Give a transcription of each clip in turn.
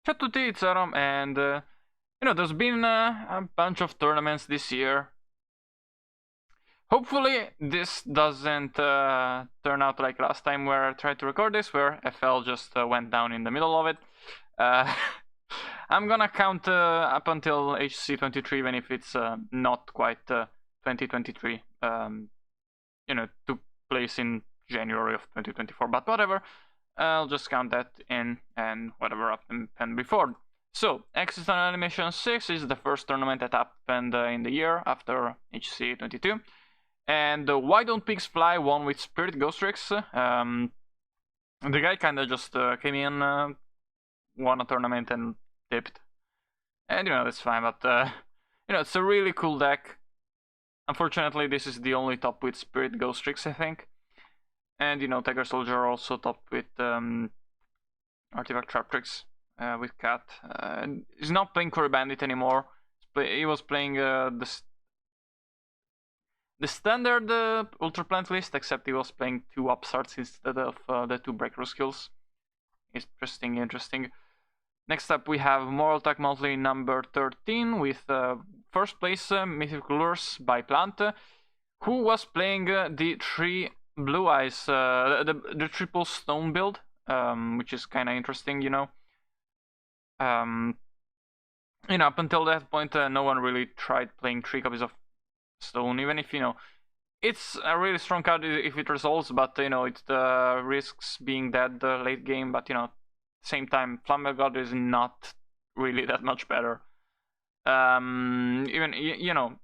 Ciao a tutti, it's Aram, and there's been a bunch of tournaments this year. Hopefully, this doesn't turn out like last time where I tried to record this, where FL just went down in the middle of it. I'm gonna count up until HC23, even if it's not quite 2023. Took place in January of 2024, but whatever. I'll just count that in and whatever happened before. So, Exit on Animation 6 is the first tournament that happened in the year after HC22. And Why Don't Pigs Fly won with Spirit Ghost Tricks. The guy kinda just came in, won a tournament and dipped. And that's fine, but it's a really cool deck. Unfortunately, this is the only top with Spirit Ghost Tricks, I think. And Tiger Soldier also top with Artifact Trap Tricks with Cat. He's not playing Curry Bandit anymore. He was playing the standard Ultra Plant list, except he was playing 2 upstarts instead of the 2 breakthrough skills. Interesting. Next up we have Moral Attack Monthly number 13 with first place Mythic Lures by Plant, who was playing the 3 Blue Eyes, the triple stone build, which is kind of interesting, up until that point, no one really tried playing 3 copies of stone, even if, it's a really strong card if it resolves, but, it risks being dead late game, but, same time, Flammable God is not really that much better. Even,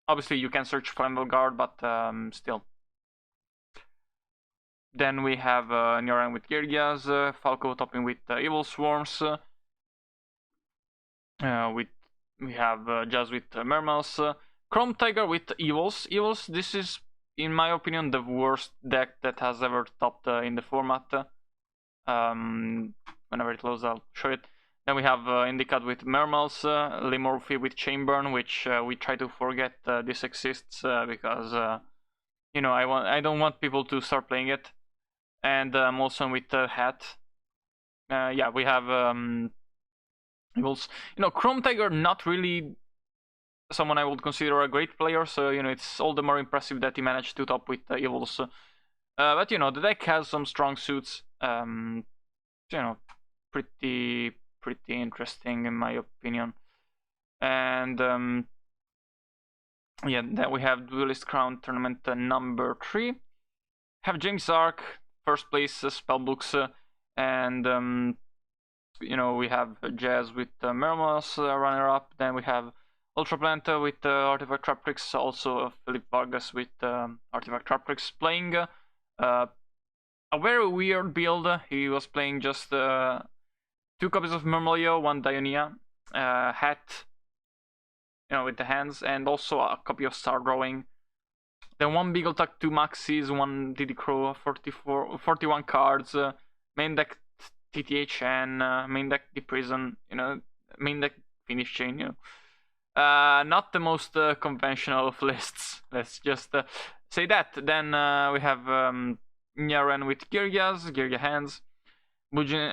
obviously you can search Flammable Guard, but still. Then we have Nyoran with Girgias, Falco topping with Evil Swarms. We have Jazz with Mermals, Chrome Tiger with Evils. This is, in my opinion, the worst deck that has ever topped in the format. Whenever it loads, I'll show it. Then we have Indicat with Mermals, Limorphy with Chainburn, which we try to forget this exists because I don't want people to start playing it. And Molson with Hat. Yeah, we have Evils. Chrome Tiger, not really someone I would consider a great player, so it's all the more impressive that he managed to top with Evils. But the deck has some strong suits. Pretty interesting in my opinion. And yeah, then we have Duelist Crown tournament number 3. Have James Ark, first place spellbooks, and we have Jazz with Mermals, runner up. Then we have Ultra Planta with Artifact Trap Tricks, also Philip Vargas with Artifact Trap Tricks, playing a very weird build. He was playing just 2 copies of Murmulio, 1 Dionia, Hat, with the hands, and also a copy of Star Drawing. Then 1 Beagle Tuck, 2 Maxis, 1 Diddy Crow, 41 cards, main deck TTH and main deck Deep Prison, main deck Finish Chain, not the most conventional of lists, let's just say that. Then we have Nyaren with Girgias, Girgia hands, Bujin,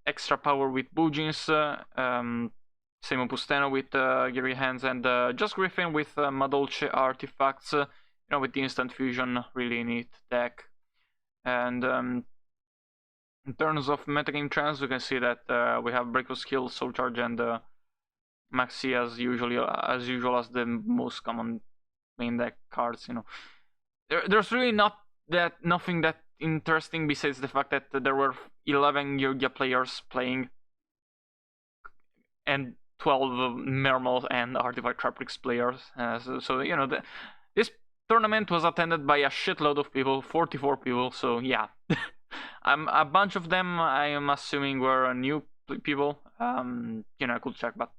extra power with Bujins, Simon Pusteno with Girgia hands, and just Griffin with Madolce artifacts, with the instant fusion, really neat deck. And in terms of metagame trends, you can see that we have Breakthrough Skill, Soul Charge, and Maxi as usual as the most common main deck cards. There's really nothing that interesting besides the fact that there were 11 Yurgia players playing and 12 Mermal and Artifact Trap Tricks players. This tournament was attended by a shitload of people, 44 people. So yeah, a bunch of them I am assuming were new people. I could check, but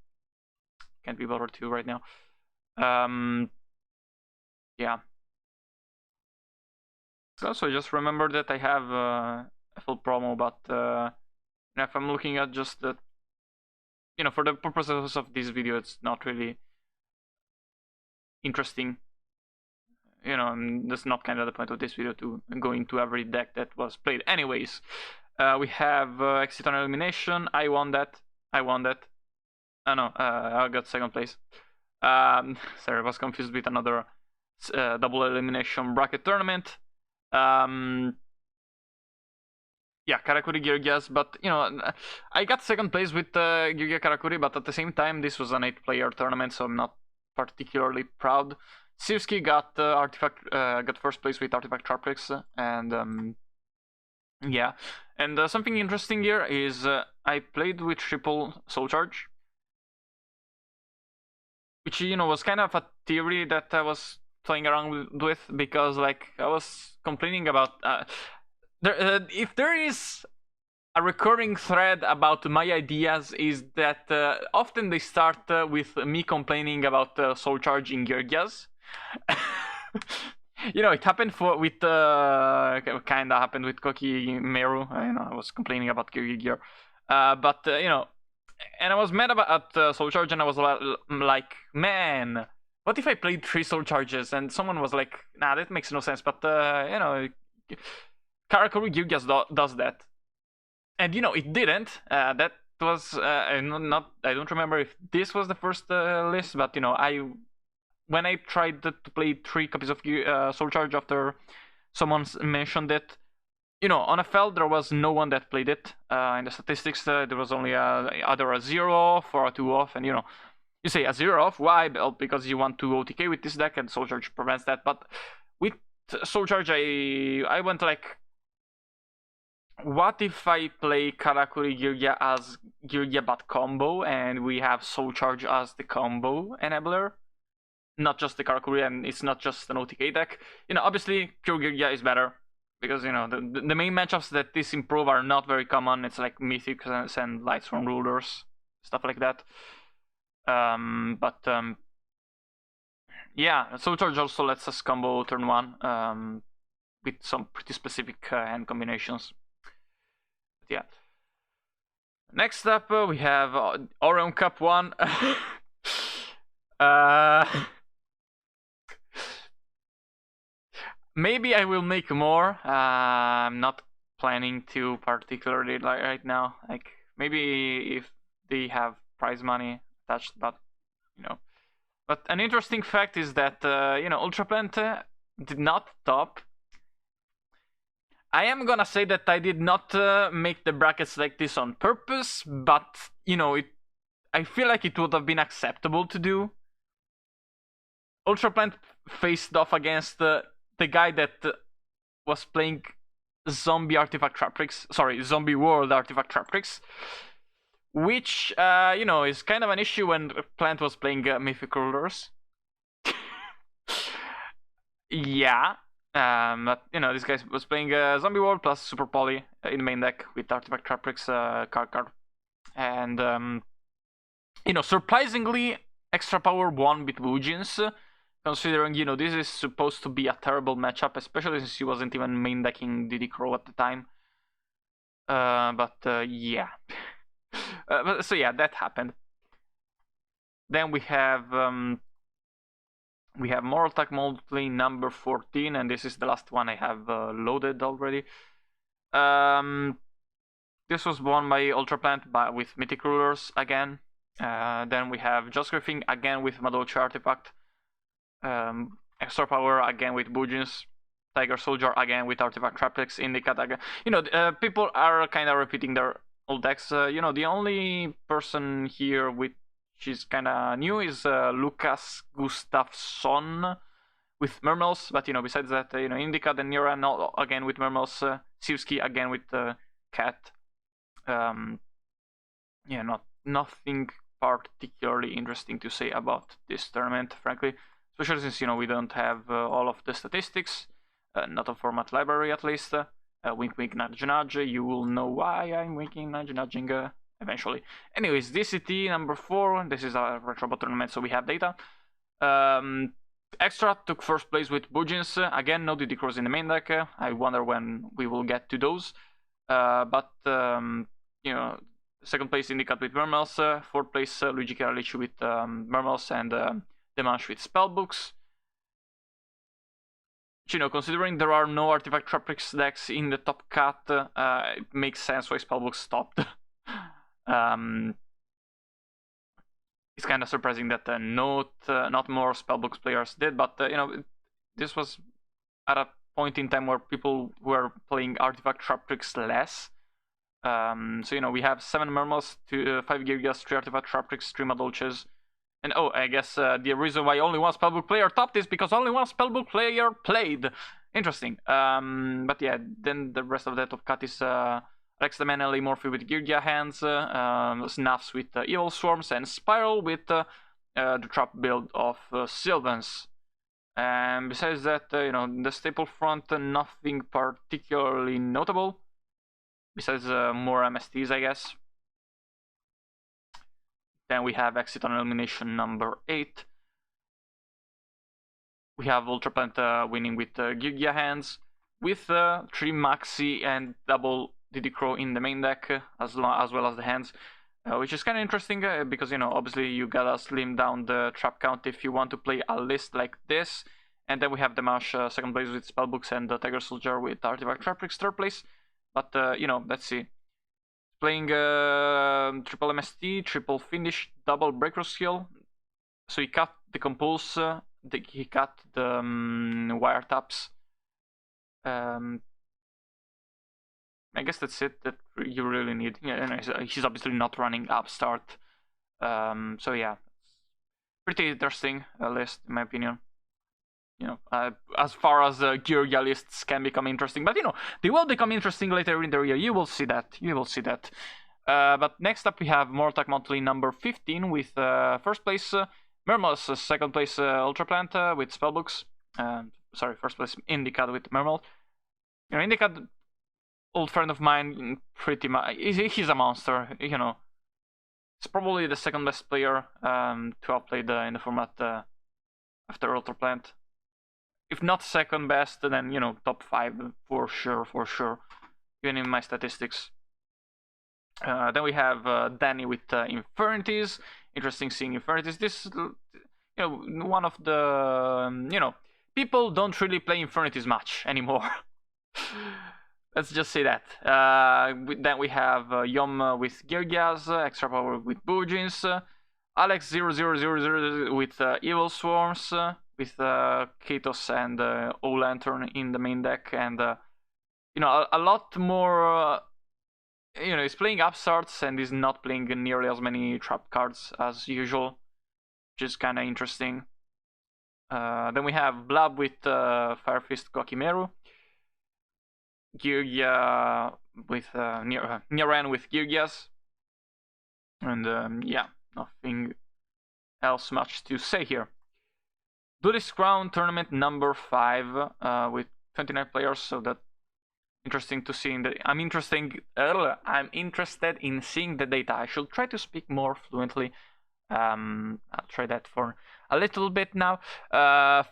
can't be bothered to right now. Yeah. Also, just remember that I have a full promo, but if I'm looking at just the, for the purposes of this video, it's not really interesting. And that's not kind of the point of this video, to go into every deck that was played. Anyways, We have exit on elimination. I won that. Oh no, I got second place. Sorry, I was confused with another double elimination bracket tournament. Yeah, Karakuri Geargias, but I got second place with Geargia Karakuri, but at the same time, this was an 8-player tournament, so I'm not particularly proud. Sivsky got got first place with Artifact Tropics, and yeah. And something interesting here is I played with triple Soul Charge, which was kind of a theory that I was playing around with because like I was complaining about if there is a recurring thread about my ideas is that often they start with me complaining about soul charging Geargias. It happened kinda happened with Koki Meru. I was complaining about Gear, but and I was mad about soul charge, and I was like, man, what if I played 3 soul charges? And someone was like, nah, that makes no sense. But Karakuri Geargias does that. And it didn't. That was I don't remember if this was the first list, but when I tried to play 3 copies of Soul Charge after someone mentioned it, on a fell there was no one that played it. In the statistics, there was only either a 0 off or a 2 off, and you say a 0 off. Why? Well, because you want to OTK with this deck, and Soul Charge prevents that. But with Soul Charge, I went like, what if I play Karakuri Geargia as Geargia but combo, and we have Soul Charge as the combo enabler? Not just the Karakuri, and it's not just an OTK deck. Obviously, Pure Geargia is better, because, the main matchups that this improve are not very common. It's like Mythics and Lightsworn Rulers, stuff like that. Yeah, Soul Charge also lets us combo turn 1 with some pretty specific hand combinations. Yeah. Next up, we have Orion Cup 1. Maybe I will make more. I'm not planning to particularly right now. Like, maybe if they have prize money attached, but But an interesting fact is that Ultra Plant did not top. I am gonna say that I did not make the brackets like this on purpose, but I feel like it would have been acceptable to do. Ultra Plant faced off against the guy that was playing Zombie World Artifact Traprix, which is kind of an issue when Plant was playing Mythic Rulers. Yeah. But this guy was playing Zombie World plus Super Poly in the main deck with Artifact Traprix card. And surprisingly, Extra Power won with Woojins, considering this is supposed to be a terrible matchup, especially since he wasn't even main decking DD Crow at the time. Yeah. So yeah, that happened. Then we have Moral Attack Multi number 14, and this is the last one I have loaded already. This was won by Ultra Plant with Mythic Rulers again. Then we have Just Griffin again with Madochi Artifact. Extra Power again with Bujins. Tiger Soldier again with Artifact Trapex. Indicat again. People are kind of repeating their old decks. The only person here which is kind of new is Lucas Gustafsson with Mermels. But besides that, Indicat and Nira again with Mermels. Sivsky again with Cat. Nothing particularly interesting to say about this tournament, frankly, especially since we don't have all of the statistics, not a format library at least. Wink wink nudge nudge, you will know why I'm winking nudging eventually. Anyways, DCT number 4, this is a Retrobot tournament, so we have data. Extra took first place with Bujins, again no DD Crows in the main deck. I wonder when we will get to those, but second place Indicat with Mermels, fourth place Luigi Caralici with Mermels and Demanche with Spellbooks. You know, considering there are no artifact traptrix decks in the top cut, it makes sense why Spellbook stopped. It's kind of surprising that not more Spellbooks players did, but you know, this was at a point in time where people were playing artifact traptrix less. So you know, we have 7 Mermals, 5 Girgias, 3 artifact traptrix, 3 Madolches. And oh, I guess the reason why only one Spellbook player topped is because only one Spellbook player played. Interesting. But yeah, then the rest of the top cut is Rex the Manly Morphy with Girgia hands, Snuffs with Evil Swarms, and Spiral with the trap build of Sylvans. And besides that, you know, the staple front, nothing particularly notable. Besides more MSTs, I guess. Then we have Exit on Elimination number 8. We have Ultraplant winning with Girgia hands, with 3 Maxi and double Diddy Crow in the main deck, as well as the hands. Which is kind of interesting because, you know, obviously you gotta slim down the trap count if you want to play a list like this. And then we have Damash second place with Spellbooks and Tiger Soldier with Artifact Traptrix third place. But, you know, let's see. Playing triple MST, triple finish, double breaker skill. So he cut the compulse, he cut the wiretaps. I guess that's it that you really need. Yeah, he's obviously not running Upstart. So yeah, pretty interesting list in my opinion. You know, as far as Girgia lists can become interesting, but you know, they will become interesting later in the year. You will see that. You will see that. But next up we have Mortak Monthly number 15 with first place Mermals, second place Ultraplant with Spellbooks. Sorry, first place Indicat with Mermal. You know, Indicat, old friend of mine, pretty much. He's a monster. You know, he's probably the second best player to have played in the format after Ultraplant. If not second best, then you know, top 5 for sure. Even in my statistics. Then we have Danny with Infernities. Interesting seeing Infernities. This, you know, one of the, you know, people don't really play Infernities much anymore. Let's just say that. Then we have Yom with Girgias, Extra Power with Boojins, Alex 0000 with Evil Swarms, with Katos and O-Lantern in the main deck, and you know, a lot more. You know, he's playing Upstarts and he's not playing nearly as many trap cards as usual, which is kind of interesting. Then we have Blab with Firefist Kokimeru, Girgia with Niran with Girgias, and yeah, nothing else much to say here. Duelist Crown tournament number 5 with 29 players, so that interesting to see. I'm interested in seeing the data. I should try to speak more fluently. I'll try that for a little bit now.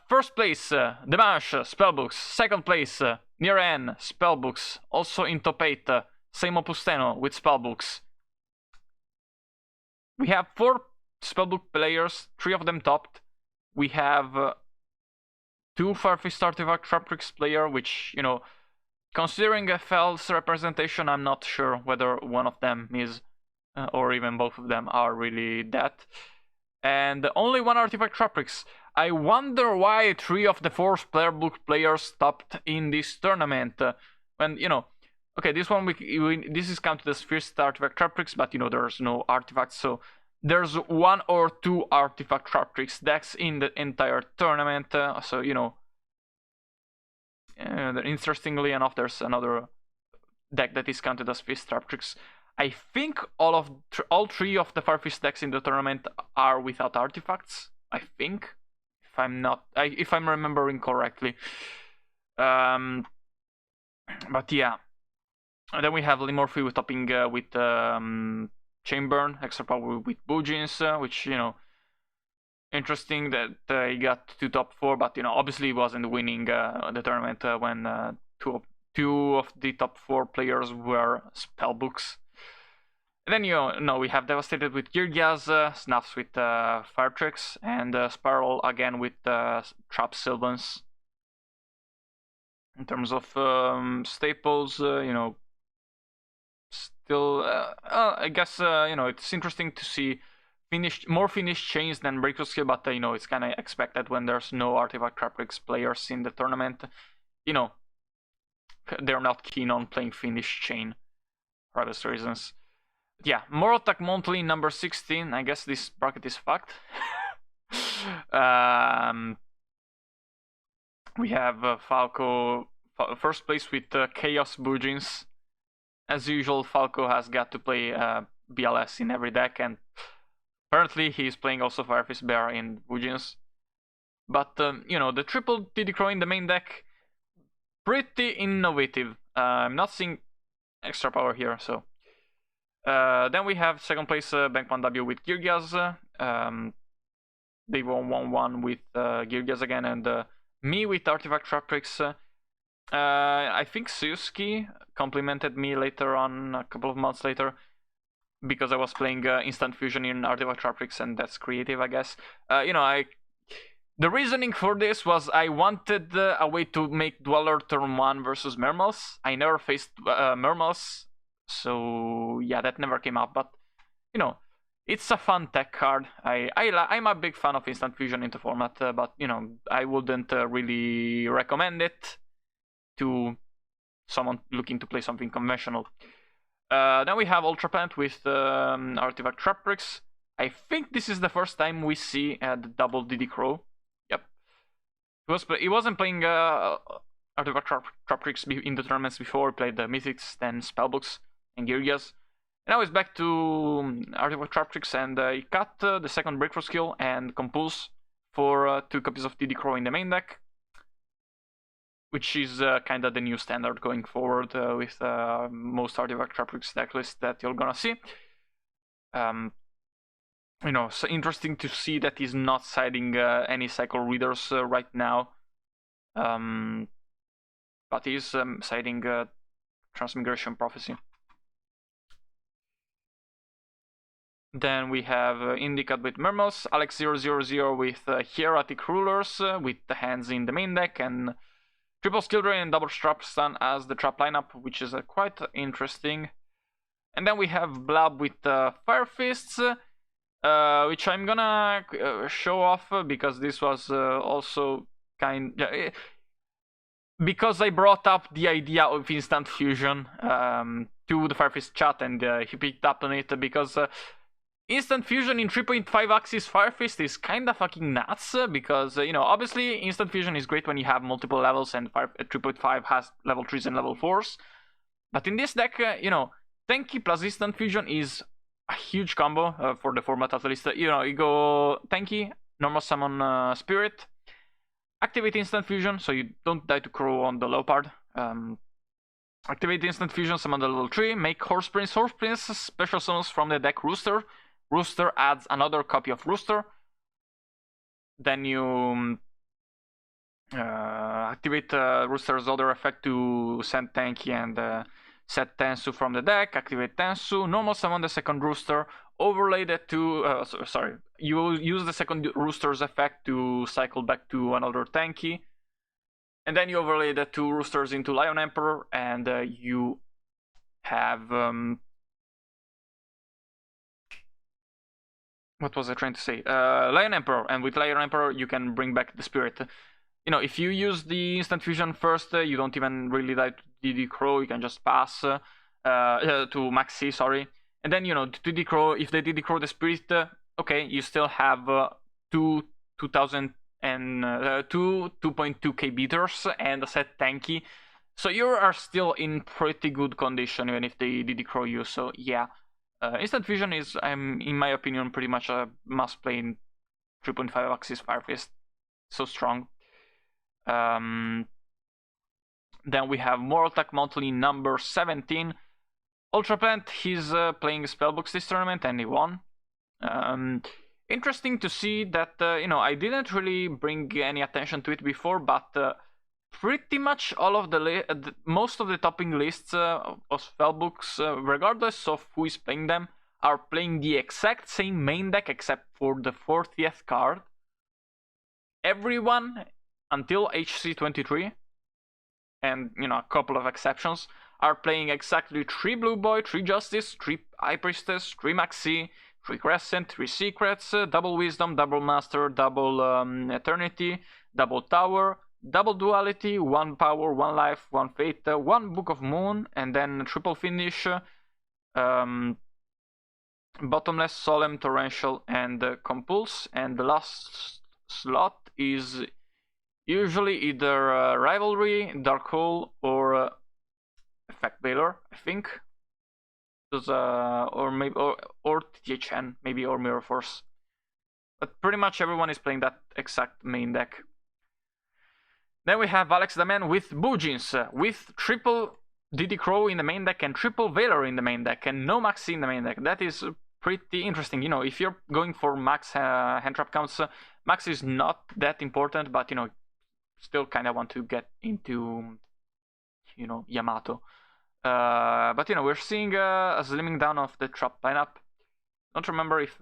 First place, Demash, Spellbooks. Second place, Niran, Spellbooks. Also in top 8, Seimo Pusteno with Spellbooks. We have 4 Spellbook players, 3 of them topped. We have 2 Farfist Artifact Traptrix player, which, you know, considering FL's representation, I'm not sure whether one of them is, or even both of them are really that. And only 1 Artifact Traptrix. I wonder why 3 of the 4 Spellbook players stopped in this tournament. When, you know, okay, this one this is counted as first Artifact Traptrix, but you know, there's no artifacts, so there's 1 or 2 Artifact Traptrix decks in the entire tournament. So you know. Interestingly enough, there's another deck that is counted as Fist Traptrix. I think all 3 of the Farfist decks in the tournament are without artifacts. I think, if I'm remembering correctly. But yeah, and then we have Limorphy with topping with Chamber, Extra Power with Boojins, which, you know, interesting that he got to top 4, but you know, obviously he wasn't winning the tournament when 2 of the top 4 players were Spellbooks. And then, you know, we have Devastated with Girgias, Snuffs with Firetrix, and Spiral again with Trap Sylvans. in terms of staples, you know, still, I guess, you know, it's interesting to see more finished chains than breakthrough skill, but you know, it's kind of expected when there's no Artifact Traptrix players in the tournament. You know, they're not keen on playing finished chain for obvious reasons. Yeah, Moral Attack Monthly number 16. I guess this bracket is fucked. We have Falco first place with Chaos Bujins. As usual, Falco has got to play BLS in every deck, and apparently he's playing also Firefist Bear in Bujins. But you know, the triple DD Crow in the main deck, pretty innovative. I'm not seeing extra power here, so. Then we have second place Bankman W with Girgias. They won 1-1 with Girgias again, and me with Artifact Traptrix. I think Suzuki complimented me later on, a couple of months later, because I was playing Instant Fusion in Artifact Traptrix, and that's creative, I guess. You know, the reasoning for this was I wanted a way to make Dweller turn 1 versus Mermals. I never faced Mermals, so yeah, that never came up. But you know, it's a fun tech card. I'm a big fan of Instant Fusion into format, but you know, I wouldn't really recommend it to someone looking to play something conventional. Then we have Ultra Plant with Artifact Traptrix. I think this is the first time we see the double DD Crow. Yep. He wasn't playing Artifact Traptrix in the tournaments before. He played the Mythics, then Spellbooks, and Girgias. And now he's back to Artifact Traptrix, and he cut the second Breakthrough skill and Compulse for 2 copies of DD Crow in the main deck, which is kind of the new standard going forward with most Artifact Traptrix deck lists that you're gonna see. You know, so interesting to see that he's not siding any cycle readers right now, but he's siding Transmigration Prophecy. Then we have Indicat with Mermals, Alex000 with Hieratic Rulers with the hands in the main deck, and Triple Skill Drain and Double Trap Stun as the trap lineup, which is quite interesting. And then we have Blab with Fire Fists, which I'm gonna show off because this was also because I brought up the idea of Instant Fusion to the Fire Fist chat, and he picked up on it because Instant Fusion in 3.5 axis Fire Fist is kinda fucking nuts, because, you know, obviously Instant Fusion is great when you have multiple levels, and 3.5 has level 3s and level 4s. But in this deck, you know, Tanky plus Instant Fusion is a huge combo for the format, at least. You know, you go Tanky, normal summon Spirit, activate Instant Fusion, so you don't die to Crow on the Leopard. Activate Instant Fusion, summon the level 3, make Horse Prince. Horse Prince special summons from the deck Rooster. Rooster adds another copy of Rooster. Then you activate Rooster's other effect to send Tanky and set Tensu from the deck. Activate Tensu, normal summon the second Rooster, overlay that to... sorry, you use the second Rooster's effect to cycle back to another Tanky. And then you overlay the 2 Roosters into Lion Emperor, and you have... what was I trying to say? Lion Emperor, and with Lion Emperor you can bring back the Spirit. You know, if you use the Instant Fusion first, you don't even really die to DD Crow, you can just pass to Maxi, sorry. And then, you know, DD Crow, if they DD Crow the Spirit, okay, you still have two 2.2k beaters and a set Tanky. So you are still in pretty good condition even if they DD Crow you, so yeah. Instant Fusion is, in my opinion, pretty much a must-play in 3.5 axis Fire Fist. So strong. Then we have Moral Attack Monthly number 17. Ultra Plant, he's playing Spellbooks this tournament and he won. Interesting to see that, you know, I didn't really bring any attention to it before, but pretty much all of most of the topping lists of Spellbooks, regardless of who is playing them, are playing the exact same main deck except for the 40th card. Everyone until HC23 and a couple of exceptions, are playing exactly 3 Blue Boy, 3 Justice, 3 High Priestess, 3 Maxi, 3 Crescent, 3 Secrets, double Wisdom, double Master, double Eternity, double Tower, double Duality, 1 Power, 1 Life, 1 Fate, 1 Book of Moon, and then triple finish, Bottomless, Solemn, Torrential, and Compulse. And the last slot is usually either Rivalry, Dark Hole, or Effect Veiler, I think. Or maybe or THN, maybe, or Mirror Force. But pretty much everyone is playing that exact main deck. Then we have Alex the Man with Boojins, with triple DD Crow in the main deck and triple Veiler in the main deck, and no Maxi in the main deck. That is pretty interesting. If you're going for max hand trap counts, Max is not that important, but still kind of want to get into Yamato. But we're seeing a slimming down of the trap lineup. Don't remember if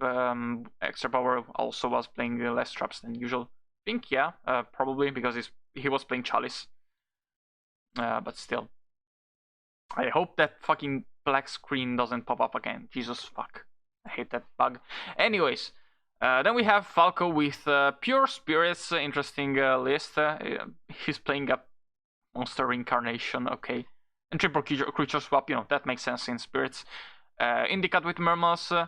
Extra Power also was playing less traps than usual. I think yeah, probably because he was playing Chalice. But still, I hope that fucking black screen doesn't pop up again. Jesus fuck, I hate that bug. Anyways, then we have Falco with Pure Spirits. Interesting list. He's playing a monster reincarnation. Okay. And triple creature swap, that makes sense in Spirits. Indicat with Mermos,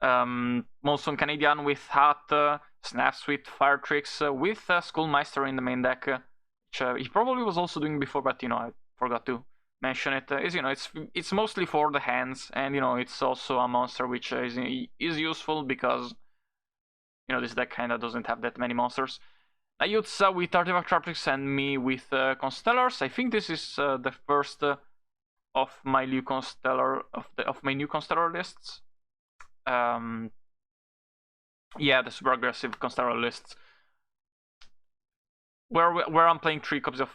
Monsoon Canadian with Hat, Snaps with Fire Tricks, with Schoolmeister in the main deck, which he probably was also doing before, but I forgot to mention it. It's mostly for the hands, and it's also a monster which is useful because this deck kind of doesn't have that many monsters. Ayutsa with Artifact Traptrix and me with Constellars. I think this is the first of my new Constellar lists. Yeah, the super aggressive Constellar lists. Where I'm playing 3 copies of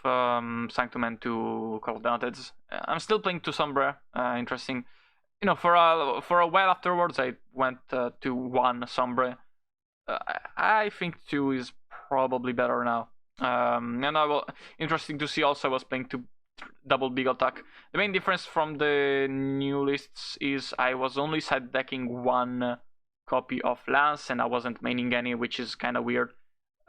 Sanctum and 2 Call of the Undeads. I'm still playing 2 Sombre. Interesting. For a while afterwards, I went to 1 Sombre. I think 2 is probably better now. And interesting to see also I was playing 2 double big attack. The main difference from the new lists is I was only side decking 1 copy of Lance and I wasn't maining any, which is kind of weird.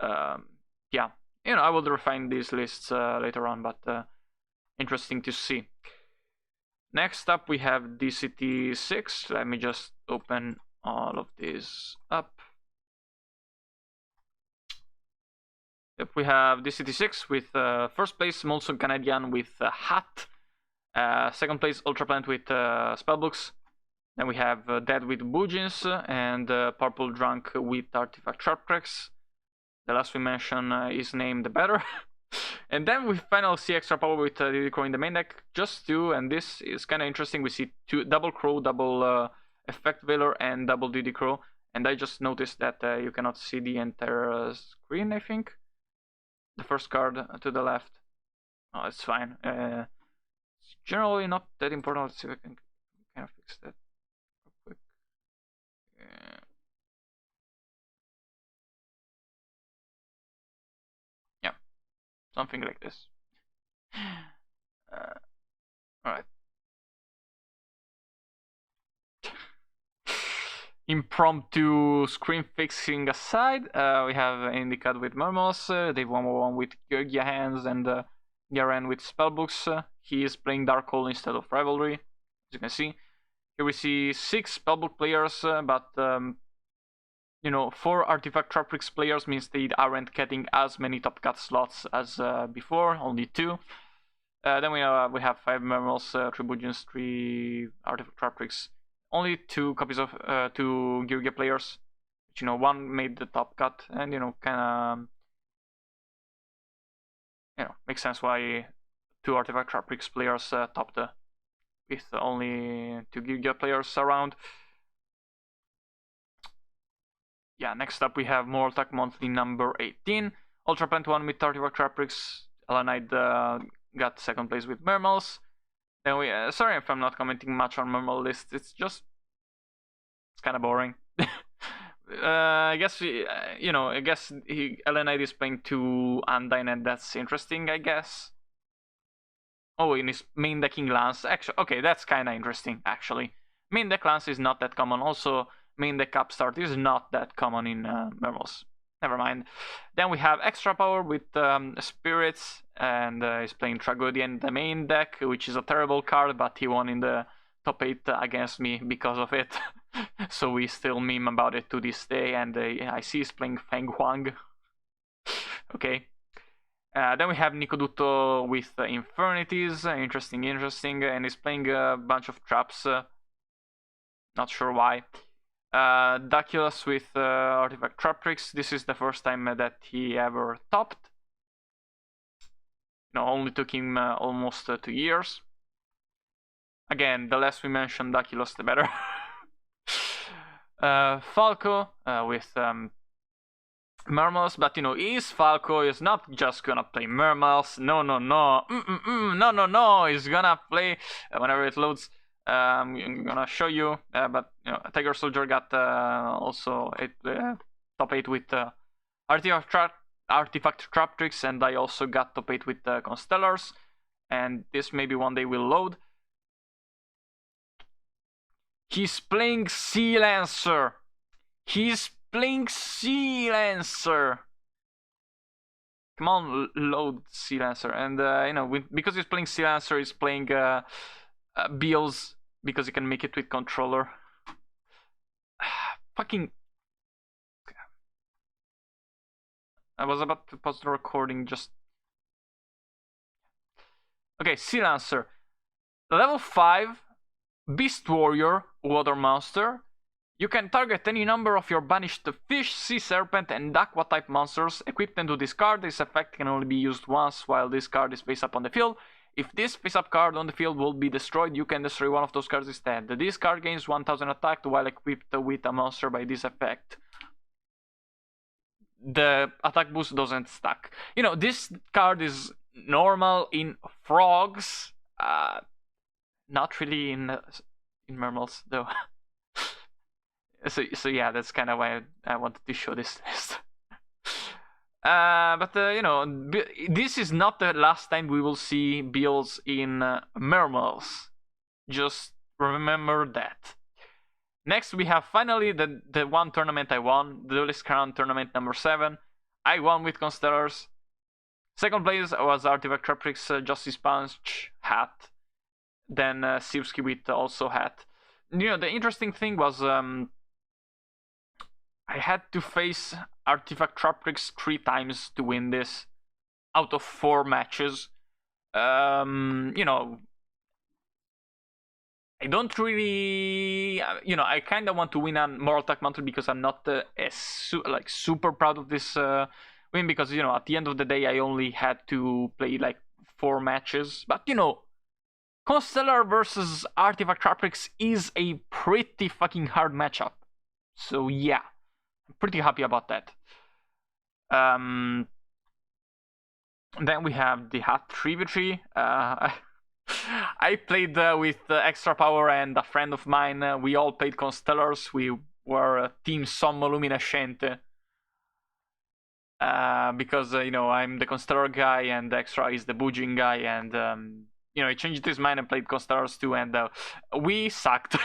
Yeah, I will refine these lists later on, but interesting to see. Next up we have DCT6. Let me just open all of these up. Yep, we have DCT6 with first place Monsoon Canadian with Hat, second place Ultra Plant with Spellbooks. Then we have Dead with Boojins and Purple Drunk with Artifact Traptrix. The last we mentioned is named better. And then we finally see Extra Power with DD Crow in the main deck, just 2, and this is kind of interesting. We see 2 double Crow, double Effect Veiler, and double DD Crow. And I just noticed that you cannot see the entire screen, I think. The first card to the left. Oh, it's fine. It's generally not that important. Let's see if I can kind of fix that real quick. Yeah, something like this. Alright. Impromptu screen fixing aside, we have Indicat with Mermos, Dave 111 with Georgia Hands, and Garen with Spellbooks. He is playing Dark Hole instead of Rivalry, as you can see. Here we see 6 Spellbook players, but 4 Artifact Traptrix players means they aren't getting as many Top Cut slots as before, only 2. Then we have 5 Mermos, 3 Boojins, 3 Artifact Traptrix. Only 2 copies of 2 Georgia players, which 1 made the top cut, and kind of makes sense why 2 Artifact Traptrix players topped with only 2 Georgia players around. Yeah, next up we have Mortal Attack Monthly number 18. Ultra Plant 1 with Artifact Traptrix. Elanite got second place with Mermals. Then we sorry if I'm not commenting much on Mermal list. It's kind of boring. I guess Elenite is playing 2 Undyne, and that's interesting, I guess. Oh, in his main decking Lance. Actually, okay, that's kind of interesting, actually. Main deck Lance is not that common. Also, main deck Upstart is not that common in Mermals. Never mind. Then we have extra power with Spirits, and he's playing Tragedian in the main deck, which is a terrible card, but he won in the top 8 against me because of it. So we still meme about it to this day, and I see he's playing Feng Huang. Okay. Then we have Nicoduto with Infernities, interesting, and he's playing a bunch of traps, not sure why. Daculus with Artifact Trap Tricks, this is the first time that he ever topped. No, only took him almost 2 years. Again, the less we mention Daculus, the better. Falco with Mermals, but his Falco is not just gonna play Mermals. No. He's gonna play whenever it loads. I'm gonna show you, but Tiger Soldier got also top 8 with Artifact Trap Tricks, and I also got top 8 with Constellars, and this maybe one day will load. He's playing Sea Lancer. He's playing Sea Lancer. Come on, load Sea Lancer. And because he's playing Sea Lancer, he's playing Beals because he can make it with controller. Fucking. I was about to pause the recording just. Okay, Sea Lancer. Level 5, Beast Warrior, Water Monster. You can target any number of your banished fish, sea serpent, and aqua type monsters. Equip them to this card. This effect can only be used once while this card is face up on the field. If this face up card on the field will be destroyed, you can destroy one of those cards instead. This card gains 1000 attack while equipped with a monster by this effect. The attack boost doesn't stack. This card is normal in frogs. Not really in Mermals though. So yeah, that's kind of why I wanted to show this list. But this is not the last time we will see Beals in Mermals. Just remember that. Next, we have finally the one tournament I won, the Duelist Crown tournament number 7. I won with Constellars. Second place was Artifact Trap Tricks, Justice Punch, hat. Then Sivsky with also hat. The interesting thing was I had to face Artifact Trap Tricks 3 times to win this out of 4 matches. I don't really, I kind of want to win on Moral Attack Mantle because I'm not super proud of this win because at the end of the day I only had to play 4 matches. But Constellar versus Artifact Trap Tricks is a pretty fucking hard matchup. So yeah. I'm pretty happy about that. Then we have the Hat 3v3. I played with Extra Power and a friend of mine. We all played Constellars. We were Team Sommo Luminescente. Because, I'm the Constellar guy and Extra is the Boojing guy. And, he changed his mind and played Constellars too. And we sucked.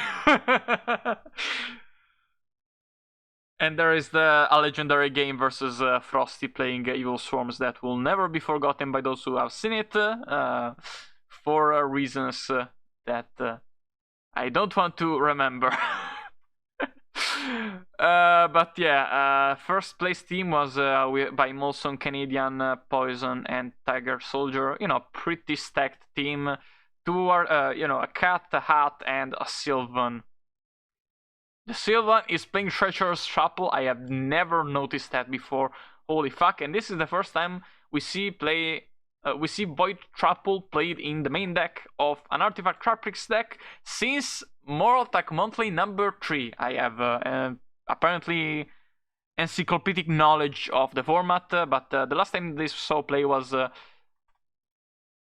And there is a legendary game versus Frosty playing Evil Swarms that will never be forgotten by those who have seen it, for reasons that I don't want to remember. But yeah, first place team was by Molson, Canadian, Poison, and Tiger Soldier. Pretty stacked team. 2 are, a cat, a hat, and a Sylvan. The Sylvan is playing Treacherous Chapel. I have never noticed that before. Holy fuck! And this is the first time we see Void Chapel played in the main deck of an Artifact Trap Tricks deck since Moral Attack Monthly number 3. I have apparently encyclopedic knowledge of the format, but the last time this saw play was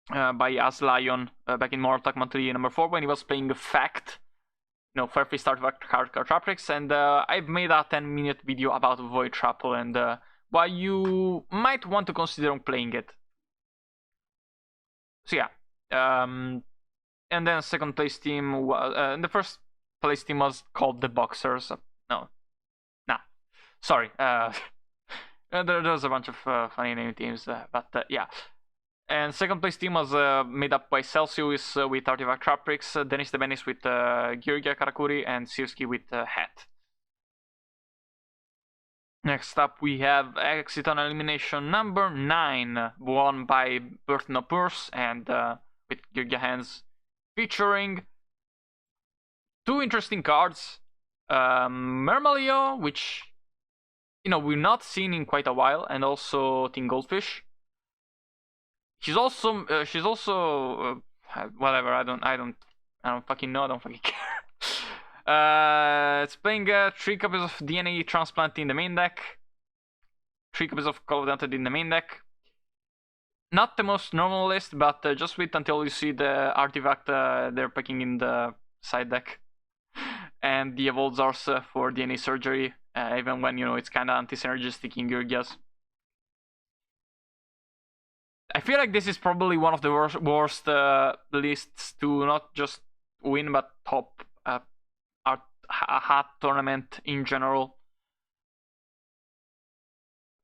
by Aslion back in Moral Attack Monthly number 4 when he was playing Fact. Fairfist Artifact Trap Tricks, and I've made a 10-minute video about Void Chapel and why you might want to consider playing it. So yeah, And then second place team was the first place team was called the Boxers. No, nah, sorry. There's a bunch of funny name teams, but yeah. And second place team was made up by Celsius with Artifact Traprix, Denis Debenis with Georgia Karakuri, and Sirski with Hat. Next up, we have Exit on Elimination number 9, won by Birth No Purse and with Georgia Hands, featuring two interesting cards. Mermalio, which we're not seen in quite a while, and also Team Goldfish. She's also whatever. I don't fucking know. I don't fucking care. It's playing 3 copies of DNA Transplant in the main deck, 3 copies of Call of the Hunted in the main deck. Not the most normal list, but just wait until you see the artifact they're picking in the side deck, and the Evolved Zars for DNA Surgery, even when it's kind of anti-synergistic in Georgias. I feel like this is probably one of the worst lists to not just win but top a hat tournament in general.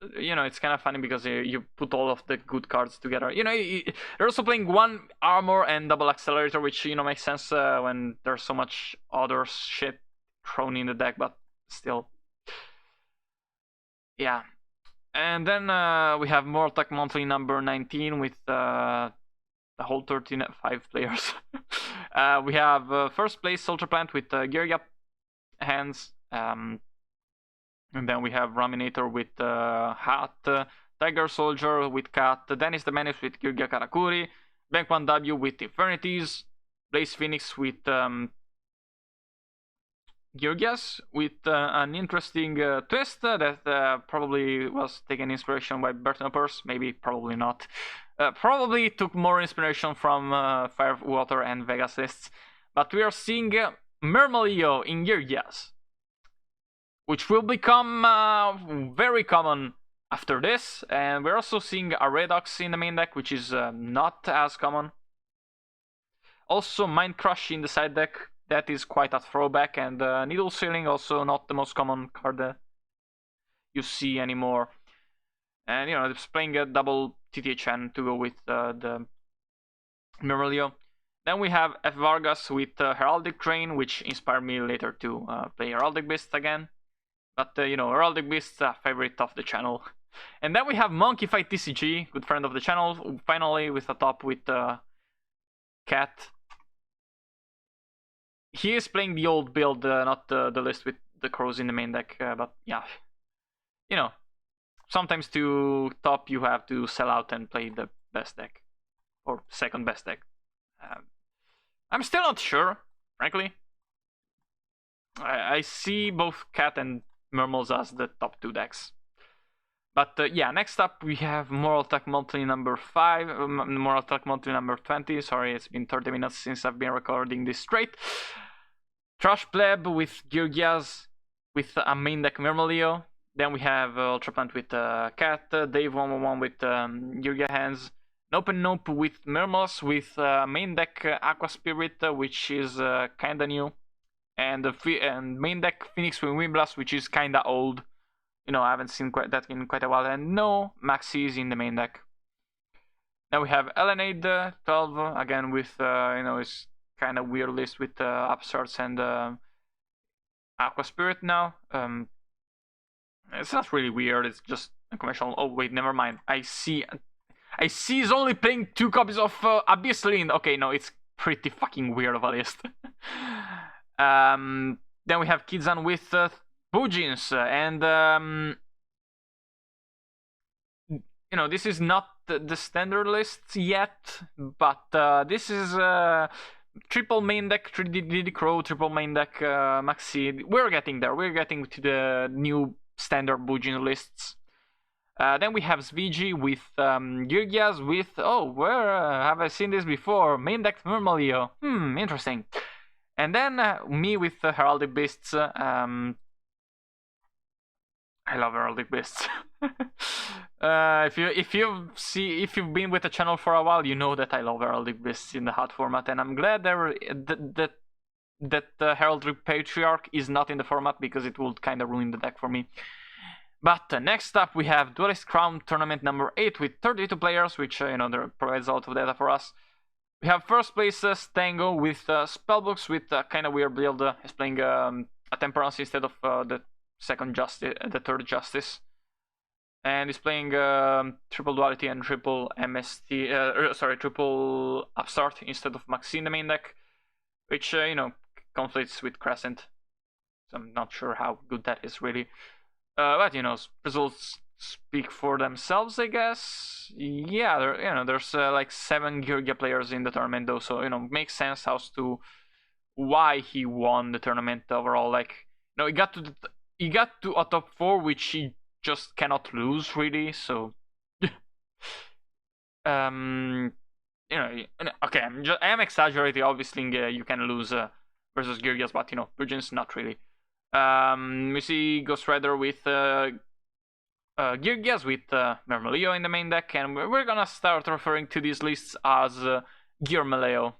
It's kind of funny because you put all of the good cards together. They're also playing 1 armor and double accelerator, which makes sense when there's so much other shit thrown in the deck, but still. Yeah. And then we have Mortal Tech Monthly number 19 with the whole 5 players. We have first place Soldier Plant with Geargap Hands. And then we have Raminator with Hat, Tiger Soldier with Cat, Dennis the Menace with Gearga Karakuri, Bank 1W with Infernities, Blaze Phoenix with Georgias, with an interesting twist that probably was taken inspiration by Burton Uppers, maybe, probably not. Probably took more inspiration from Fire, Water, and Vegas lists. But we are seeing Mermalio in Georgias, which will become very common after this. And we're also seeing a Redox in the main deck, which is not as common. Also Mind Crush in the side deck. That is quite a throwback, and Needle Sealing, also not the most common card you see anymore. And it's playing a double TTHN to go with the Mermalio. Then we have F. Vargas with Heraldic Train, which inspired me later to play Heraldic Beast again. But Heraldic Beast, a favorite of the channel. And then we have Monkey Fight TCG, good friend of the channel, finally with a top with Cat. He is playing the old build, not the list with the crows in the main deck, but yeah. Sometimes to top you have to sell out and play the best deck. Or second best deck. I'm still not sure, frankly. I see both Cat and Mermals as the top 2 decks. But yeah, next up we have Moral Tech Monthly number 5, Moral Tech Monthly number 20. Sorry, it's been 30 minutes since I've been recording this straight. Trash Pleb with Georgias with a main deck Mermalio. Then we have Ultra Plant with Cat, Dave 111 with Georgia Hands, Nope with Mermals with main deck Aqua Spirit, which is kinda new, and main deck Phoenix with Windblast, which is kinda old. I haven't seen that in quite a while, and no Maxis in the main deck. Then we have Elenade 12 again with it's kind of weird list with Upstarts and Aqua Spirit now. It's not really weird, it's just a conventional. Oh wait, never mind. I see he's only playing 2 copies of Abyssline. Okay, no, it's pretty fucking weird of a list. Then we have Kizan with Bujins, and this is not the standard list yet, but this is triple main deck, Diddy Crow, triple main deck Maxi. We're getting there. We're getting to the new standard Bujin lists. Then we have Svigi with Georgias with, where have I seen this before? Main deck Mermalio. Interesting. And then me with Heraldic Beasts. I love Heraldic Beasts. If you've been with the channel for a while, you know that I love Heraldic Beasts in the hot format, and I'm glad that the Heraldry Patriarch is not in the format because it would kind of ruin the deck for me. But next up we have Duelist Crown Tournament number 8 with 32 players, which there provides a lot of data for us. We have first place Stango with spellbooks with kind of weird build. He's playing a Temperance instead of the third Justice. And he's playing triple Duality and triple triple Upstart instead of Maxi in the main deck, which conflicts with Crescent. So I'm not sure how good that is really. But results speak for themselves, I guess. Yeah, there's like 7 Georgia players in the tournament though, so makes sense as to why he won the tournament overall. Like, he got to a top 4, which he just cannot lose really. So, okay, I am exaggerating. Obviously, you can lose versus Georgias, but Virgins not really. We see Ghost Rider with Geargias with Mermelio in the main deck, and we're gonna start referring to these lists as Gearmeleo.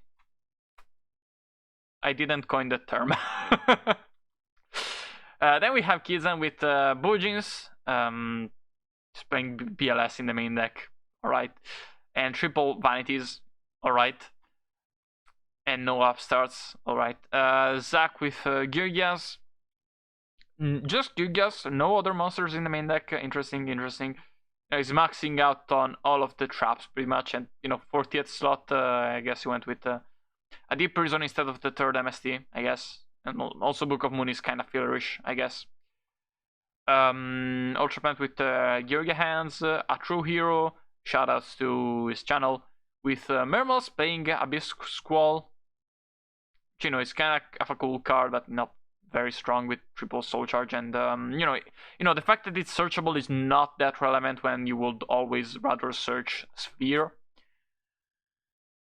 I didn't coin the term. Then we have Kizan with Bujins, playing BLS in the main deck, alright, and triple Vanities, alright, and no upstarts, alright. Zach with Geargias. Just Geargias, no other monsters in the main deck. Interesting. He's maxing out on all of the traps pretty much, and 40th slot. I guess he went with a Deep Prison instead of the third MST, I guess, and also Book of Moon is kind of fillerish, I guess. Ultra Plant with Georgia Hands, a true hero. Shoutouts to his channel with Mermels playing Abyss Squall. It's kind of a cool card, but not very strong with triple soul charge, and the fact that it's searchable is not that relevant when you would always rather search Sphere.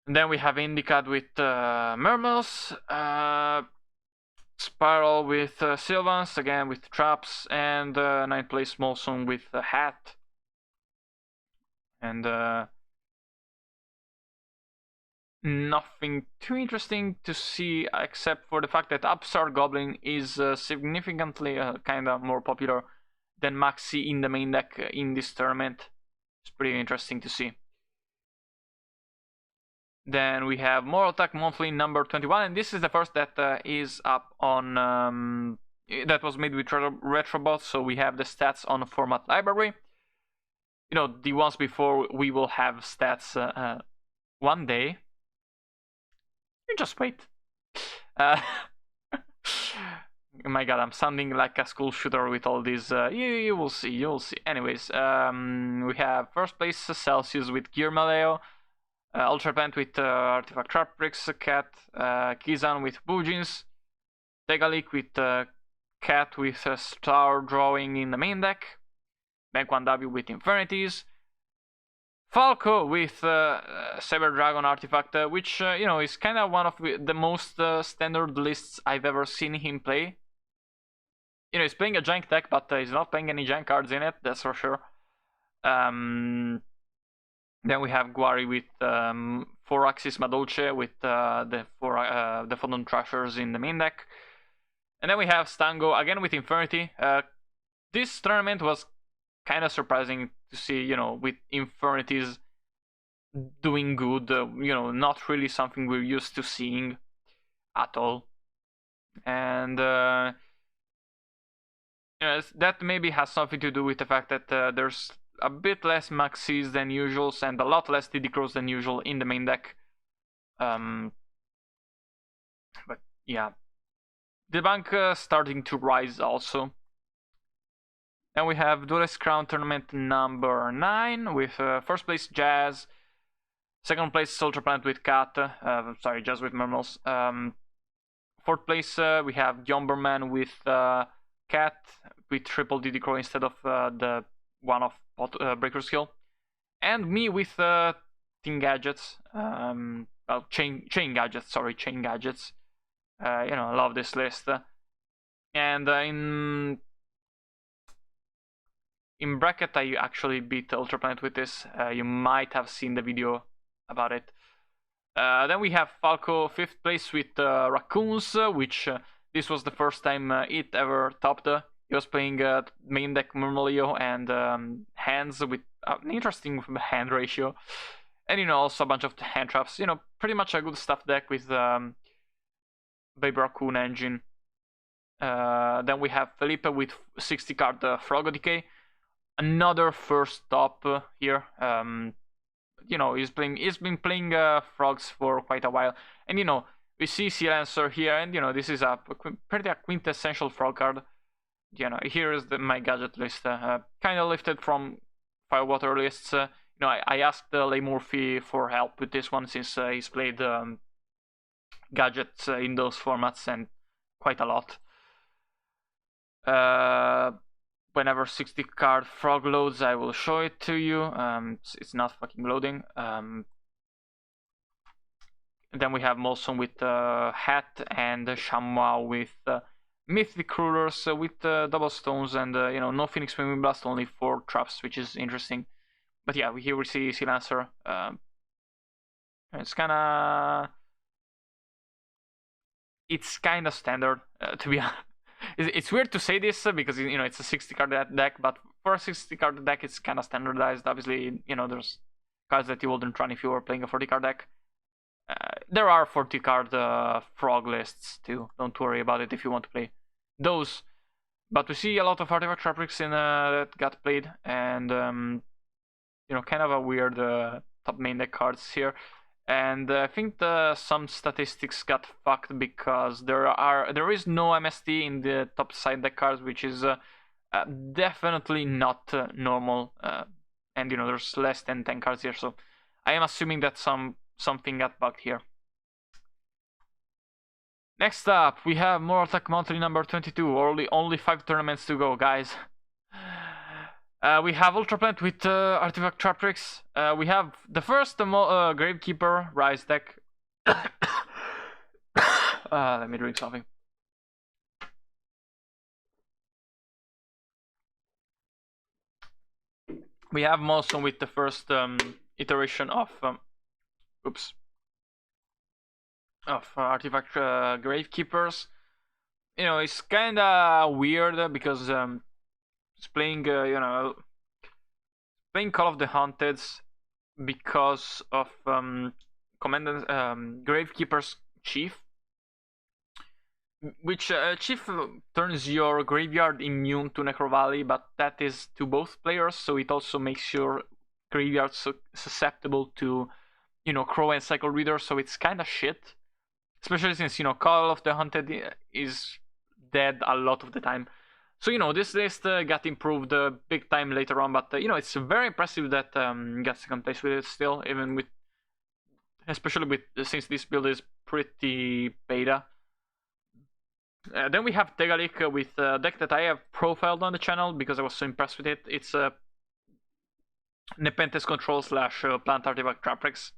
And then we have Indicat with Mermels, Spiral with Sylvans, again with traps, and 9th place Molson with a hat. And nothing too interesting to see except for the fact that Upstart Goblin is significantly kind of more popular than Maxi in the main deck in this tournament. It's pretty interesting to see. Then we have Mortal Attack Monthly number 21, and this is the first that is up on that was made with Retrobot, so we have the stats on the format library. The ones before, we will have stats one day. You just wait. Oh my god, I'm sounding like a school shooter with all these. You will see. Anyways, we have first place Celsius with Gearmaleo, Ultra Plant with Artifact Traptrix Cat, Kizan with Bujins, Tegalik with Cat with Star Drawing in the main deck, Bank 1W with Infernities, Falco with Saber Dragon Artifact, which is kind of one of the most standard lists I've ever seen him play. He's playing a jank deck, but he's not playing any jank cards in it, that's for sure. Then we have Guari with 4-Axis Madolce with the Fondant Trashers in the main deck. And then we have Stango again with Infernity. This tournament was kind of surprising to see, with Infernities doing good. Not really something we're used to seeing at all. And that maybe has something to do with the fact that there's a bit less Maxis than usual and a lot less TD Crows than usual in the main deck. But yeah, the bank starting to rise also. Then we have Duelist Crown Tournament number 9 with first place Jazz, second place Soldier Plant with Cat, Jazz with Mermels. Fourth place we have Yomberman with Cat with triple DD Crow instead of the one-off Breaker Skill. And me with Team Gadgets, Chain Gadgets. I love this list. And in in bracket, I actually beat Ultra Planet with this. You might have seen the video about it. Then we have Falco 5th place with Raccoons, which this was the first time it ever topped. He was playing main deck Murmoleo and hands with an interesting hand ratio. And, also a bunch of hand traps. Pretty much a good stuff deck with Baby Raccoon engine. Then we have Felipe with 60 card Frog Decay. Another first top here. He's been playing frogs for quite a while, and we see Sea Lancer here, and this is a pretty quintessential frog card. Here is my gadget list, kind of lifted from Firewater lists. I asked Leigh Murphy for help with this one since he's played gadgets in those formats and quite a lot. Whenever 60 card frog loads, I will show it to you. It's not fucking loading. Then we have Molson with Hat and Chamois with Mythic Rulers with double stones and no Phoenix Swimming Blast, only 4 traps, which is interesting. But yeah, here we see Sea Lancer. It's kinda standard, to be honest. It's weird to say this because it's a 60 card deck, but for a 60 card deck, it's kind of standardized. Obviously, there's cards that you wouldn't run if you were playing a 40 card deck. There are 40 card frog lists too. Don't worry about it if you want to play those. But we see a lot of artifact fabrics in that got played, and kind of a weird top main deck cards here. And I think some statistics got fucked because there is no MST in the top side deck cards, which is definitely not normal. And there's less than 10 cards here, so I am assuming that something got bugged here. Next up, we have Mortal Attack Monthly number 22. Only 5 tournaments to go, guys. We have Ultra Plant with Artifact Trap Tricks. We have the first Gravekeeper Rise deck. Let me drink something. We have Molson with the first iteration of Artifact Gravekeepers. It's kinda weird because it's playing playing Call of the Haunted because of Gravekeeper's Chief, which Chief turns your graveyard immune to Necro Valley, but that is to both players, so it also makes your graveyard susceptible to Crow and Cycle Reader, so it's kind of shit. Especially since Call of the Haunted is dead a lot of the time. So this list got improved big time later on, but it's very impressive that got second place with it still, even with, especially with since this build is pretty beta. Then we have Tegalik with a deck that I have profiled on the channel because I was so impressed with it. It's Nepenthes Control / Plant Artifact Traprex.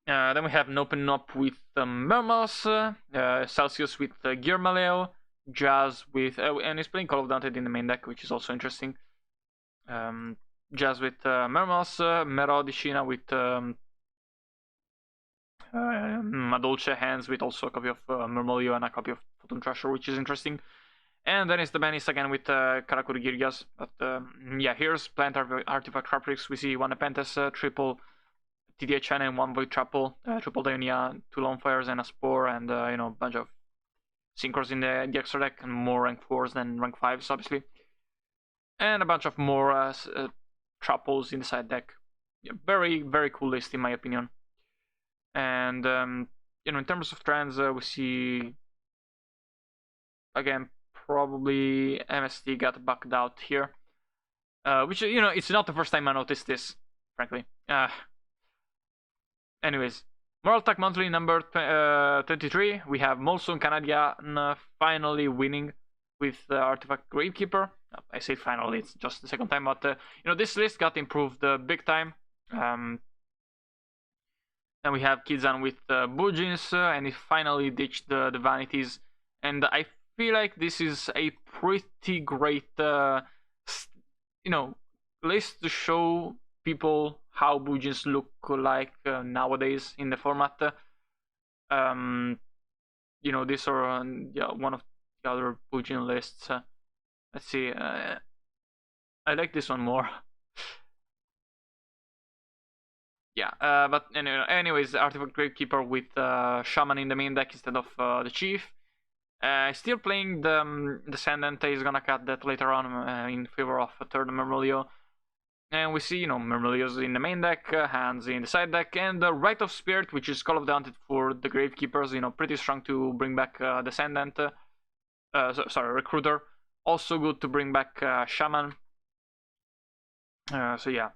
Then we have Nopen Nop with Mermals, Celsius with Gearmaleo, Jazz with, and he's playing Call of Dante in the main deck, which is also interesting. Jazz with Mermals, Merodicina with Madolce hands with also a copy of Murmoleo and a copy of Photon Trasher, which is interesting. And then it's the Banis again with Karakuri Girgias. But yeah, here's Plant Artifact Traprix. We see one Nepenthes, triple TDHN and one Void Triple Dionia, 2 Lone Fires and a Spore, and a bunch of Synchros in the extra deck, and more rank 4s than rank 5s, obviously. And a bunch of more Traples in the side deck. Yeah, very, very cool list in my opinion. And in terms of trends, we see again probably MST got bugged out here, which it's not the first time I noticed this, frankly. Anyways, Mortal Attack Monthly number 23. We have Molson Canadian finally winning with Artifact Gravekeeper. I say finally, it's just the second time, but this list got improved big time. Then we have Kizan with Bujins, and he finally ditched the Vanities. And I feel like this is a pretty great list to show people how Bujins look like nowadays in the format. These are one of the other Bujin lists. Let's see. I like this one more. Yeah, but anyways, Artifact Gravekeeper with Shaman in the main deck instead of the Chief. Still playing the Descendant. He's gonna cut that later on in favor of a third Murmillo. And we see, Murmillos in the main deck, Hands in the side deck, and the Rite of Spirit, which is Call of the Haunted for the Gravekeepers, pretty strong to bring back Descendant. Recruiter. Also good to bring back Shaman. So yeah,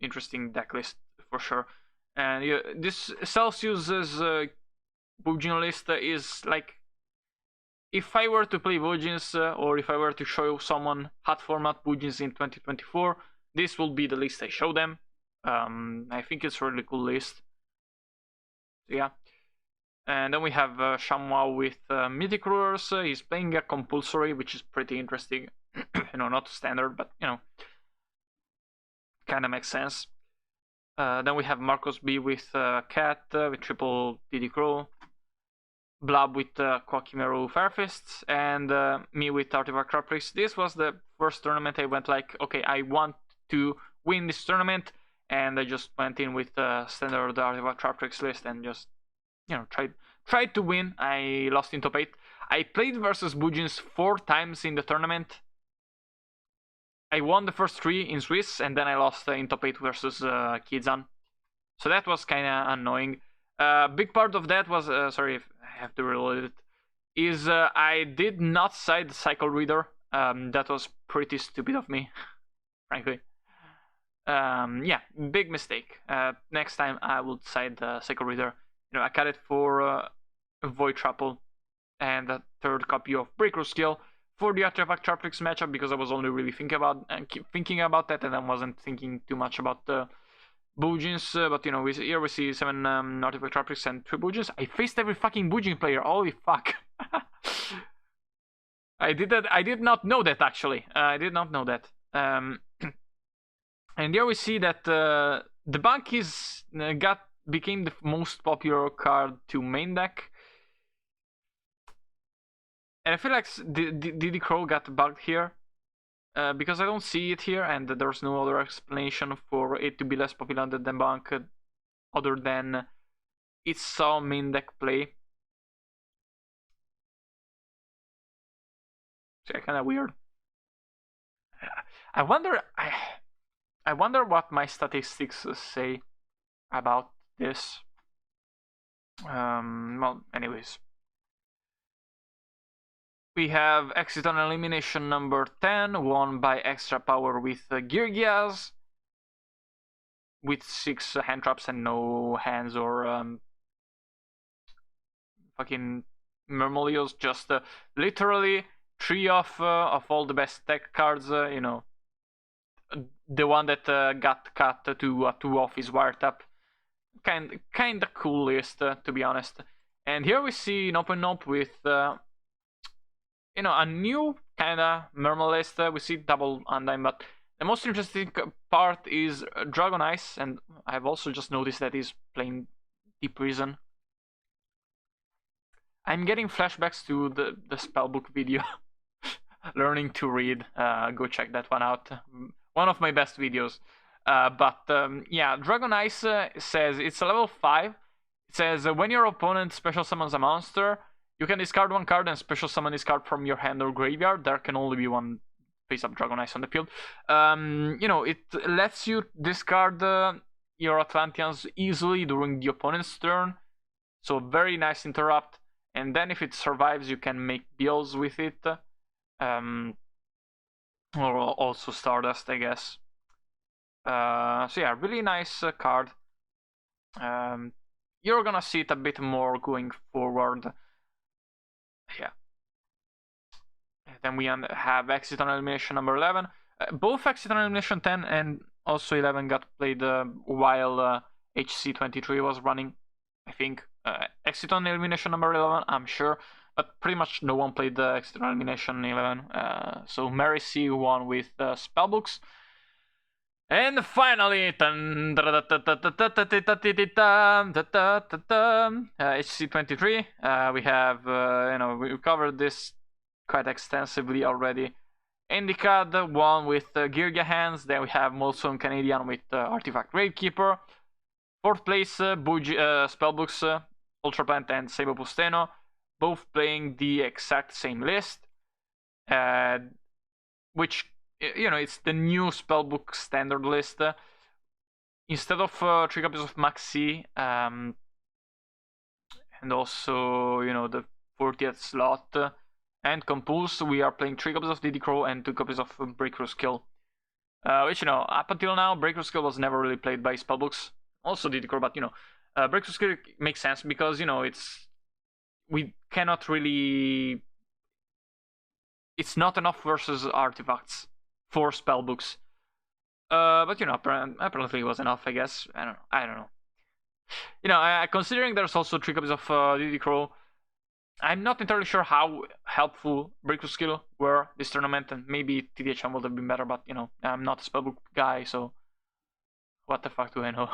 interesting deck list for sure. And this Celsius's Bujin list is like, if I were to play Bujins or if I were to show someone hot format Bujins in 2024, this will be the list I show them. I think it's a really cool list. So yeah. And then we have Shamwa with Mythic Rulers. He's playing a compulsory, which is pretty interesting. Not standard, but kind of makes sense. Then we have Marcos B with Cat, with triple DD Crow. Blab with Kwakimeru Firefists, and me with Artifact Traptrix. This was the first tournament I went like, okay, I want to win this tournament, and I just went in with standard Artifact Traptrix list and just, tried to win. I lost in top 8. I played versus Bujins 4 times in the tournament. I won the first 3 in Swiss, and then I lost in top 8 versus Kizan. So that was kind of annoying. Big part of that was, sorry if I have to reload it, is I did not side the Cycle Reader. That was pretty stupid of me, frankly. Yeah, big mistake. Next time I would side the Cycle Reader. I cut it for Void Trapple and a third copy of Breaker Skill for the Artifact Traptrix matchup, because I was only really thinking about that, and I wasn't thinking too much about the Bujins, but here we see 7 Artifact Traptrix and 3 Bujins. I faced every fucking Bujin player. Holy fuck! I did not know that, actually. I did not know that. And here we see that the Bank became the most popular card to main deck. And I feel like DD Crow got bugged here. Because I don't see it here, and there's no other explanation for it to be less popular than Bank, other than it saw main deck play. So yeah, kind of weird. I wonder what my statistics say about this. Well, anyways. We have Exit on Elimination number 10, won by Extra Power with Girgias, with 6 hand traps and no hands or fucking Murmillos, just literally 3 of all the best tech cards, the one that got cut to 2 off his wiretap. Kinda cool list, to be honest. And here we see an open up with a new kind of Murmel list. We see double Undyne, but the most interesting part is Dragon Ice, and I've also just noticed that he's playing Deep Prison. I'm getting flashbacks to the spellbook video. Learning to read. Go check that one out. One of my best videos. Yeah, Dragon Ice says it's a level 5. It says when your opponent special summons a monster, you can discard 1 card and special summon this card from your hand or graveyard. There can only be 1 face-up Dragon Ice on the field. It lets you discard your Atlanteans easily during the opponent's turn. So very nice interrupt. And then if it survives, you can make deals with it. Or also Stardust, I guess. So yeah, really nice card. You're gonna see it a bit more going forward. Yeah. Then we have Exit on Elimination number 11. Both Exit on Elimination 10 and also 11 got played while HC23 was running, I think. Exit on Elimination number 11, I'm sure. but pretty much no one played the External Elimination 11. So Mary C won with Spellbooks. And finally, HC23. We have, we covered this quite extensively already. Indicad won with Girga Hands. Then we have Molson Canadian with Artifact Gravekeeper. Fourth place, Spellbooks, Ultraplant, and Sabo Pusteno, both playing the exact same list, which, it's the new Spellbook standard list. Instead of 3 copies of Maxi, and also, the 40th slot, and Compulse, we are playing 3 copies of Diddy Crow and 2 copies of Breakthrough Skill. Which, up until now, Breakthrough Skill was never really played by Spellbooks. Also Diddy Crow, but, Breakthrough Skill makes sense because, we cannot really... It's not enough versus artifacts for Spellbooks. But, apparently it was enough, I guess. I don't know. Considering there's also 3 copies of Diddy Crow, I'm not entirely sure how helpful Breakthrough Skill were this tournament, and maybe TDHM would have been better, but, I'm not a Spellbook guy, so what the fuck do I know?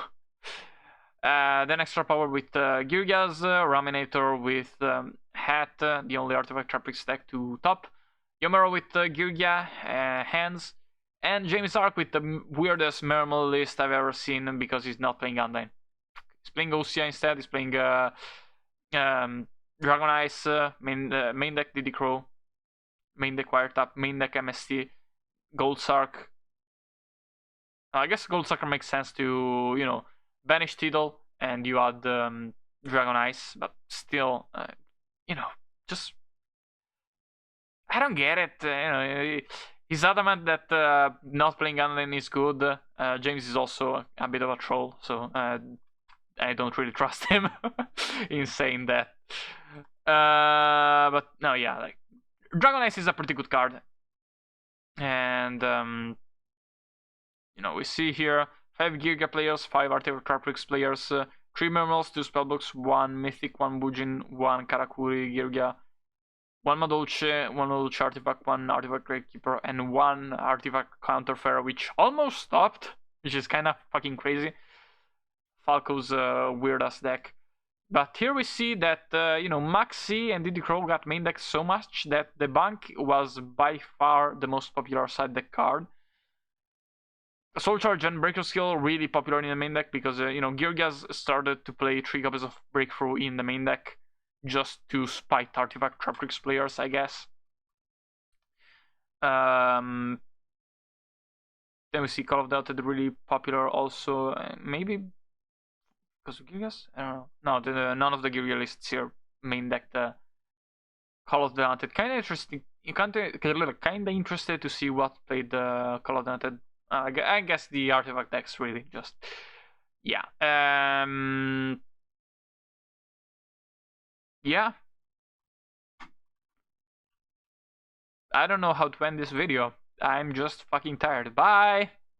Then Extra Power with Girgas, Raminator with Hat, the only artifact traptrix deck to top, Yomero with Girga, Hands, and James Ark with the weirdest Mermal list I've ever seen because he's not playing Undyne. He's playing Osea instead, he's playing Dragon Ice, main deck Diddy Crow, main deck Wiretap, main deck MST, Gold Sark. I guess Gold Sucker makes sense to, banish Tidal and you add Dragon Ice, but still, just... I don't get it. He's adamant that not playing Undyne is good. James is also a bit of a troll, so I don't really trust him in saying that. But no, yeah, like Dragon Ice is a pretty good card, and we see here 5 Giga players, 5 Artifact Traptrix players, 3 Mermals, 2 Spellbooks, 1 Mythic, 1 Bujin, 1 Karakuri Girga, 1 Madolche, 1 Madolche Artifact, 1 Artifact Gravekeeper, and 1 Artifact Counterfeit, which almost stopped, which is kind of fucking crazy. Falco's weird ass deck. But here we see that, Maxi and Diddy Crow got main deck so much that the Bank was by far the most popular side deck card. Soul Charge and Breakthrough Skill really popular in the main deck because, Girgas started to play 3 copies of Breakthrough in the main deck just to spite Artifact Traptrix players, I guess. Then we see Call of the Undead really popular also, maybe because of Girgas? I don't know. No, none of the Girga lists here main deck the Call of the Undead. Kind of interesting. Kind of interested to see what played the Call of the Undead. I guess the artifact decks really just, yeah. Yeah. I don't know how to end this video. I'm just fucking tired. Bye!